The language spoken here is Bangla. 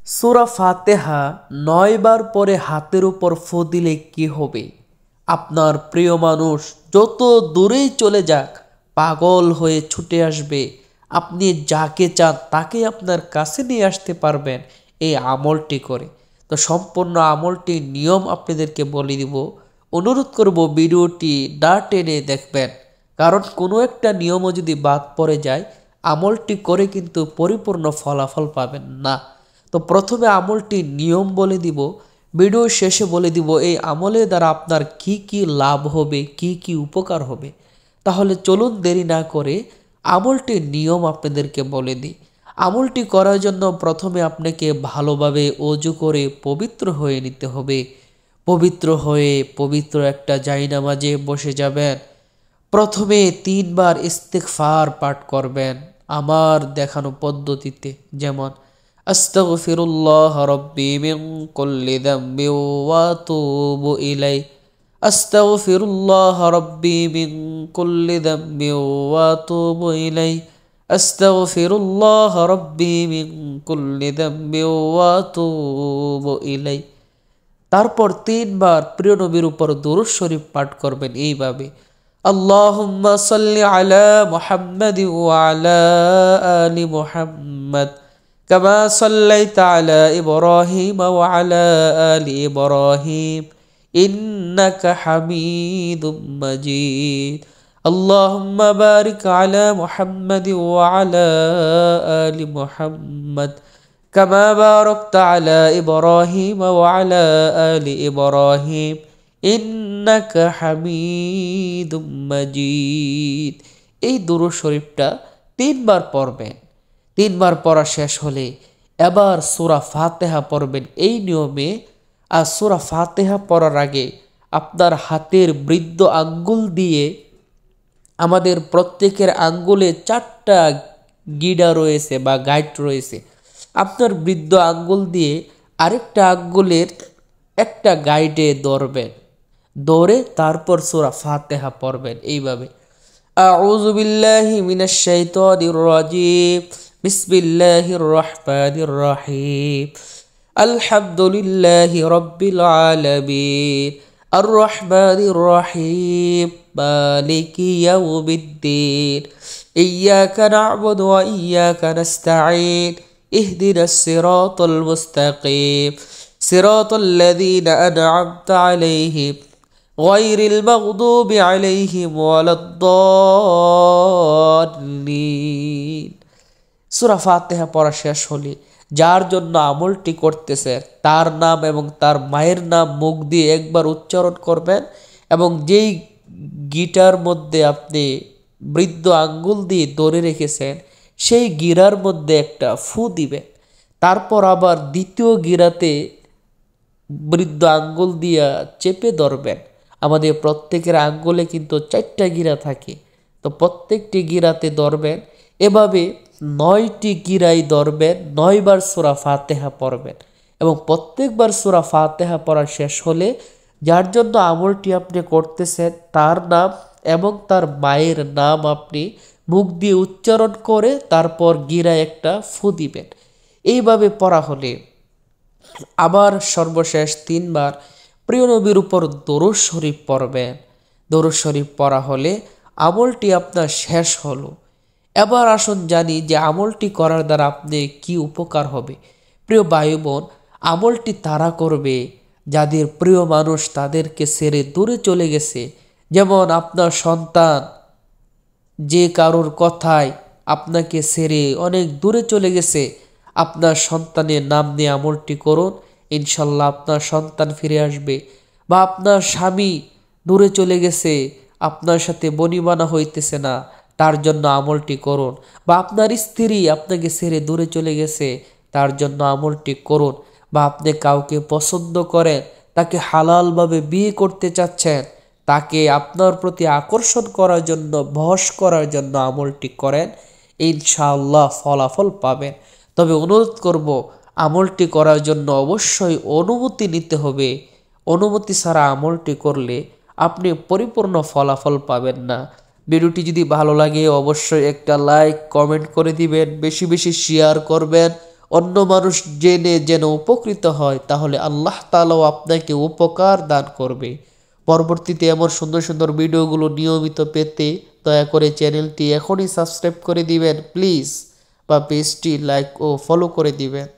সূরা ফাতিহা ৯ বার পরে হাতের উপর ফু দিলে কি হবে? আপনার প্রিয় মানুষ যত দূরেই চলে যাক পাগল হয়ে ছুটে আসবে। আপনি যাকে চান তাকে আপনার কাছে নিয়ে আসতে পারবেন এই আমলটি করে। তো সম্পূর্ণ আমলটির নিয়ম আপনাদেরকে বলে দিব। অনুরোধ করব ভিডিওটি না টেনে দেখবেন, কারণ কোনো একটা নিয়মও যদি বাদ পড়ে যায় আমলটি করে কিন্তু পরিপূর্ণ ফলাফল পাবেন না। তো প্রথমে আমলটির নিয়ম বলে দিব, ভিডিও শেষে বলে দিব এই আমলের দ্বারা আপনার কি কি লাভ হবে, কি কি উপকার হবে। তাহলে চলুন দেরি না করে আমলটির নিয়ম আপনাদেরকে বলে দিই। আমলটি করার জন্য প্রথমে আপনাকে ভালোভাবে অজু করে পবিত্র হয়ে নিতে হবে। পবিত্র হয়ে পবিত্র একটা জায়নামাজে বসে যাবেন। প্রথমে ৩ বার ইস্তিগফার পাঠ করবেন আমার দেখানো পদ্ধতিতে, যেমন আস্তাগফিরুল্লাহ রাব্বি মিন কুল্লি যামবি ওয়া আতুবু ইলাই, আস্তাগফিরুল্লাহ রাব্বি মিন কুল্লি যামবি ওয়া আতুবু ইলাই, আস্তাগফিরুল্লাহ রাব্বি মিন কুল্লি যামবি ওয়া আতুবু ইলাই। তারপর ৩ বার প্রিয় নবীর উপর দুরূদ শরীফ পাঠ করবেন এইভাবে, আল্লাহুম্মা সাল্লি আলা মুহাম্মাদি ওয়া আলা আলি মুহাম্মাদ কামা সাল্লাইতা আলা ইব্রাহিম ওয়া আলা আলি ইব্রাহিম ইন্নাকা হামিদুম মাজিদ। আল্লাহুম্মা বারিক আলা মুহাম্মাদি ওয়া আলা আলি মুহাম্মাদ কামা বারাকতা আলা ইব্রাহিম ওয়া আলা আলি ইব্রাহিম ইন্নাকা হামিদুম মাজিদ। এই দুরূদ শরীফটা ৩ বার পড়বেন। ৩ বার পড়া শেষ হলে এবার সূরা ফাতিহা পড়বেন এই নিয়মে। আর সূরা ফাতিহা পড়ার আগে আপনার হাতের বৃদ্ধ আঙ্গুল দিয়ে, আমাদের প্রত্যেকের আঙ্গুলে ৪টা গিডা রয়েছে বা গাইড রয়েছে, আপনার বৃদ্ধ আঙ্গুল দিয়ে আরেকটা আঙ্গুলের একটা গাইডে ধরবেন, ধরে তারপর সূরা ফাতিহা পড়বেন এইভাবে, আউযু বিল্লাহি মিনাশ শাইতানির রাজিম, বিসমিল্লাহির রহমানির রহিম, আলহামদুলিল্লাহি রাব্বিল আলামিন, আর রহমানির রহিম, মালিকি ইয়াউমিদ্দিন, ইয়্যাকা না'বুদু ওয়া ইয়্যাকা নাস্তাঈন, ইহদিনাস সিরাতাল মুস্তাকিম, সিরাতাল লাযীনা আন'আমতা আলাইহিম গায়রিল মাগদুবি আলাইহিম ওয়ালাদ-দাল্লিন। সূরা ফাতিহা পড়া শেষ হলে যার জন্য আমলটি করতেছে তার নাম এবং তার মায়ের নাম মুখ দিয়ে একবার উচ্চারণ করবেন, এবং যেই গিটার মধ্যে আপনি বৃদ্ধ আঙ্গুল দিয়ে ধরে রেখেছেন সেই গিরার মধ্যে একটা ফু দিবেন। তারপর আবার দ্বিতীয় গিরাতে বৃদ্ধ আঙ্গুল দিয়া চেপে ধরবেন। আমাদের প্রত্যেকের আঙ্গুলে কিন্তু ৪টা গিরা থাকে, তো প্রত্যেকটি গিরাতে ধরবেন। এভাবে ৯টি গিরাই ধরবেন, ৯ বার সূরা ফাতিহা পড়বেন, এবং প্রত্যেকবার সূরা ফাতিহা পড়া শেষ হলে যার জন্য আমলটি আপনি করতেছেন তার নাম এবং তার মায়ের নাম আপনি মুখ দিয়ে উচ্চারণ করে তারপর গিরায় একটা ফু দিবেন। এইভাবে পড়া হলে আবার সর্বশেষ ৩ বার প্রিয় নবীর উপর দরুদ শরীফ পড়বেন। দরুদ শরীফ পড়া হলে আমলটি আপনার শেষ হলো। এবার আসুন জানি যে আমলটি করার দ্বারা আপনি কি উপকার হবে। প্রিয় ভাই বোন, আমলটি তারা করবে যাদের প্রিয় মানুষ তাদেরকে ছেড়ে দূরে চলে গেছে। যেমন আপনার সন্তান যে কারোর কথায় আপনাকে ছেড়ে অনেক দূরে চলে গেছে, আপনার সন্তানের নাম নিয়ে আমলটি করুন, ইনশাল্লাহ আপনার সন্তান ফিরে আসবে। বা আপনার স্বামী দূরে চলে গেছে, আপনার সাথে বনিবনা হইতেছে না, তার জন্য আমলটি করুন। বা আপনার স্ত্রী আপনাকে ছেড়ে দূরে চলে গেছে, তার জন্য আমলটি করুন। বা আপনি কাউকে পছন্দ করেন, তাকে হালালভাবে বিয়ে করতে চাচ্ছেন, তাকে আপনার প্রতি আকর্ষণ করার জন্য, বশ করার জন্য আমলটি করেন, ইনশাআল্লাহ ফলাফল পাবেন। তবে অনুরোধ করব, আমলটি করার জন্য অবশ্যই অনুমতি নিতে হবে। অনুমতি ছাড়া আমলটি করলে আপনি পরিপূর্ণ ফলাফল পাবেন না। ভিডিওটি যদি ভালো লাগে অবশ্যই একটা লাইক কমেন্ট করে দিবেন, বেশি বেশি শেয়ার করবেন। অন্য মানুষ জেনে যেন উপকৃত হয়, তাহলে আল্লাহ তাআলাও আপনাকে উপকার দান করবে। পরবর্তীতে এমন সুন্দর সুন্দর ভিডিওগুলো নিয়মিত পেতে দয়া করে চ্যানেলটি এখনই সাবস্ক্রাইব করে দিবেন প্লিজ, বা পেজটি লাইক ও ফলো করে দিবেন।